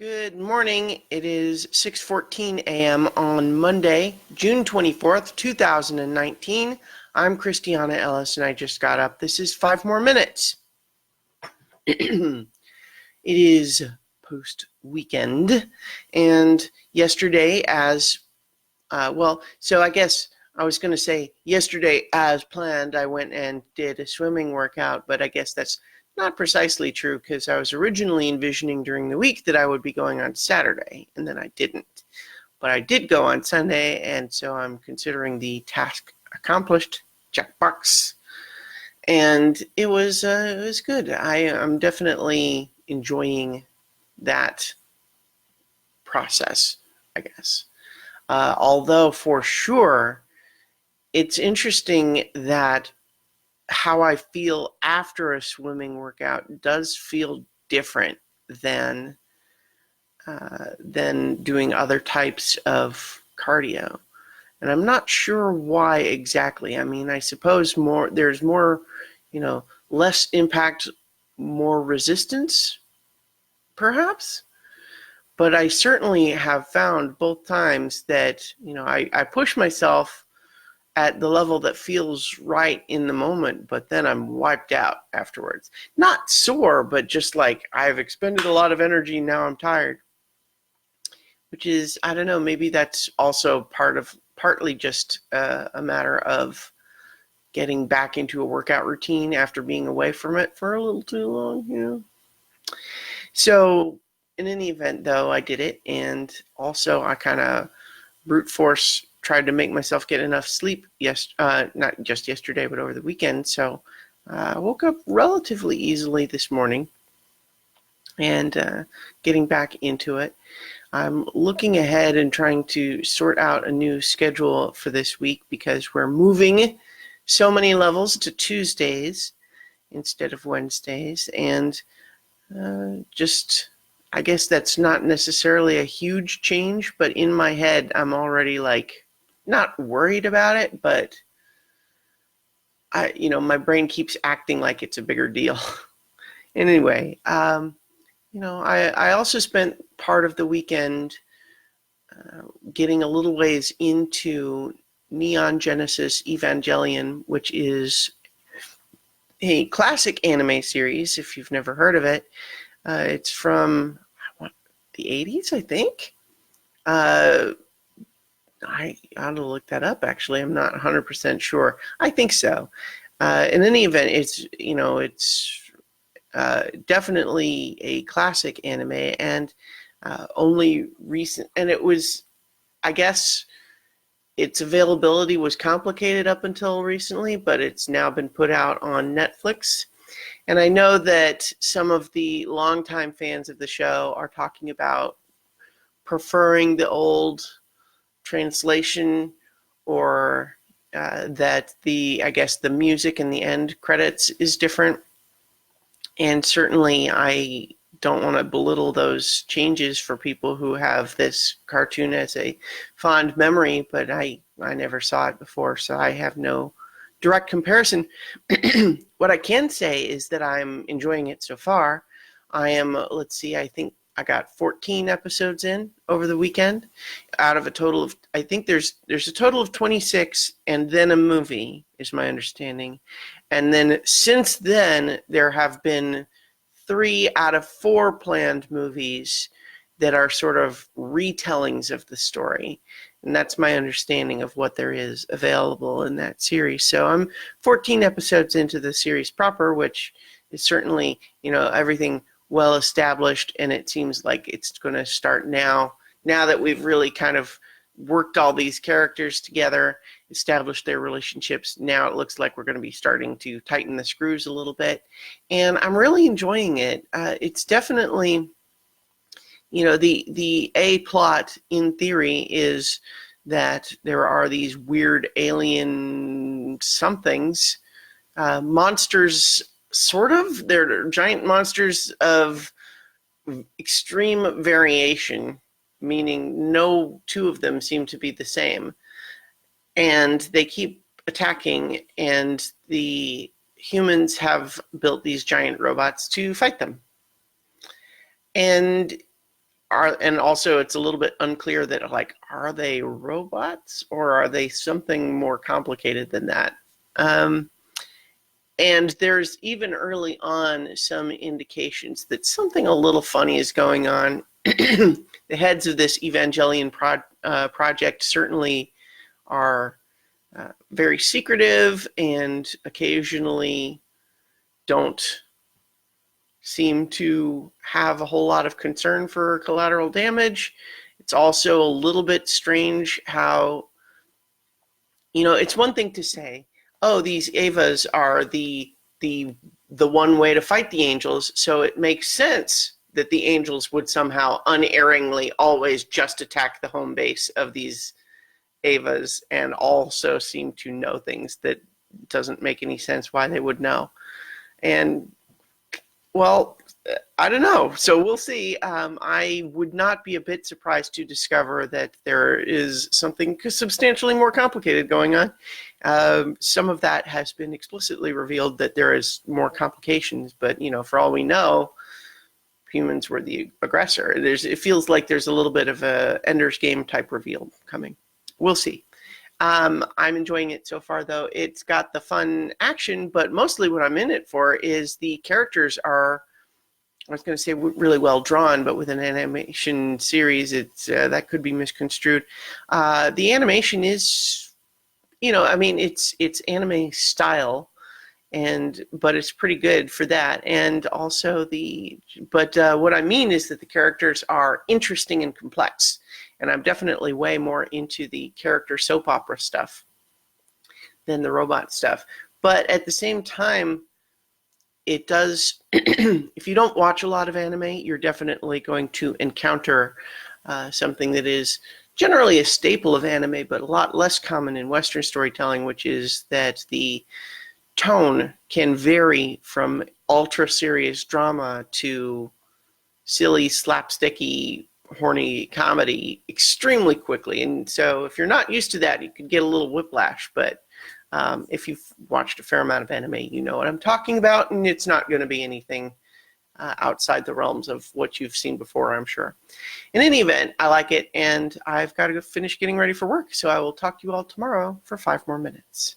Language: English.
Good morning. It is 6:14 a.m. on Monday, June 24th, 2019. I'm Christiana Ellis, and I just got up. This is 5 more minutes. It is post-weekend, and yesterday so I guess I was going to say yesterday as planned, I went and did a swimming workout, but I guess that's not precisely true because I was originally envisioning during the week that I would be going on Saturday, and then I didn't. But I did go on Sunday, and so I'm considering the task accomplished. Checkbox. And it was good. I'm definitely enjoying that process, I guess. Although for sure, it's interesting that how I feel after a swimming workout does feel different than doing other types of cardio, and I'm not sure why exactly. I mean, I suppose there's more, less impact, more resistance, perhaps. But I certainly have found both times that I push myself at the level that feels right in the moment, but then I'm wiped out afterwards. Not sore, but just like I've expended a lot of energy, now I'm tired. Which is, I don't know, maybe that's also partly just a matter of getting back into a workout routine after being away from it for a little too long, So, in any event, though, I did it, and also I kind of brute force tried to make myself get enough sleep, not just yesterday, but over the weekend. So I woke up relatively easily this morning and getting back into it. I'm looking ahead and trying to sort out a new schedule for this week because we're moving so many levels to Tuesdays instead of Wednesdays. And I guess that's not necessarily a huge change, but in my head, I'm already not worried about it, but my brain keeps acting like it's a bigger deal. Anyway, I also spent part of the weekend getting a little ways into Neon Genesis Evangelion, which is a classic anime series, if you've never heard of it. It's from the 80s, I think. I ought to look that up, actually. I'm not 100% sure. I think so. In any event, it's definitely a classic anime, and only recent. And it was, I guess, its availability was complicated up until recently, but it's now been put out on Netflix. And I know that some of the longtime fans of the show are talking about preferring the old translation, or that I guess the music in the end credits is different. And certainly I don't want to belittle those changes for people who have this cartoon as a fond memory, but I never saw it before, so I have no direct comparison. What I can say is that I'm enjoying it so far. I am, I think I got 14 episodes in over the weekend out of a total of, I think there's a total of 26 and then a movie, is my understanding. And then since then, there have been 3 out of 4 planned movies that are sort of retellings of the story. And that's my understanding of what there is available in that series. So I'm 14 episodes into the series proper, which is certainly, everything well established, and it seems like it's going to start now that we've really kind of worked all these characters together, established their relationships. Now it looks like we're going to be starting to tighten the screws a little bit, and I'm really enjoying it. It's definitely, the A plot in theory is that there are these weird alien somethings, monsters. Sort of. They're giant monsters of extreme variation, meaning no 2 of them seem to be the same. And they keep attacking, and the humans have built these giant robots to fight them. And and also it's a little bit unclear that, like, are they robots or are they something more complicated than that? And there's even early on some indications that something a little funny is going on. The heads of this Evangelion project certainly are very secretive and occasionally don't seem to have a whole lot of concern for collateral damage. It's also a little bit strange how, it's one thing to say, oh, these Evas are the one way to fight the angels, so it makes sense that the angels would somehow unerringly always just attack the home base of these Evas, and also seem to know things that doesn't make any sense why they would know. And, well, I don't know. So we'll see. I would not be a bit surprised to discover that there is something substantially more complicated going on. Some of that has been explicitly revealed, that there is more complications, but, for all we know, humans were the aggressor. It feels like there's a little bit of a Ender's Game type reveal coming. We'll see. I'm enjoying it so far, though. It's got the fun action, but mostly what I'm in it for is the characters are, I was going to say really well drawn, but with an animation series, it's that could be misconstrued. The animation is, it's anime style, but it's pretty good for that. And also what I mean is that the characters are interesting and complex. And I'm definitely way more into the character soap opera stuff than the robot stuff. But at the same time, it does, if you don't watch a lot of anime, you're definitely going to encounter something that is generally a staple of anime, but a lot less common in Western storytelling, which is that the tone can vary from ultra-serious drama to silly, slapsticky, horny comedy extremely quickly. And so if you're not used to that, you could get a little whiplash. But if you've watched a fair amount of anime, you know what I'm talking about, and it's not going to be anything outside the realms of what you've seen before, I'm sure. In any event, I like it, and I've got to go finish getting ready for work, so I will talk to you all tomorrow for 5 more minutes.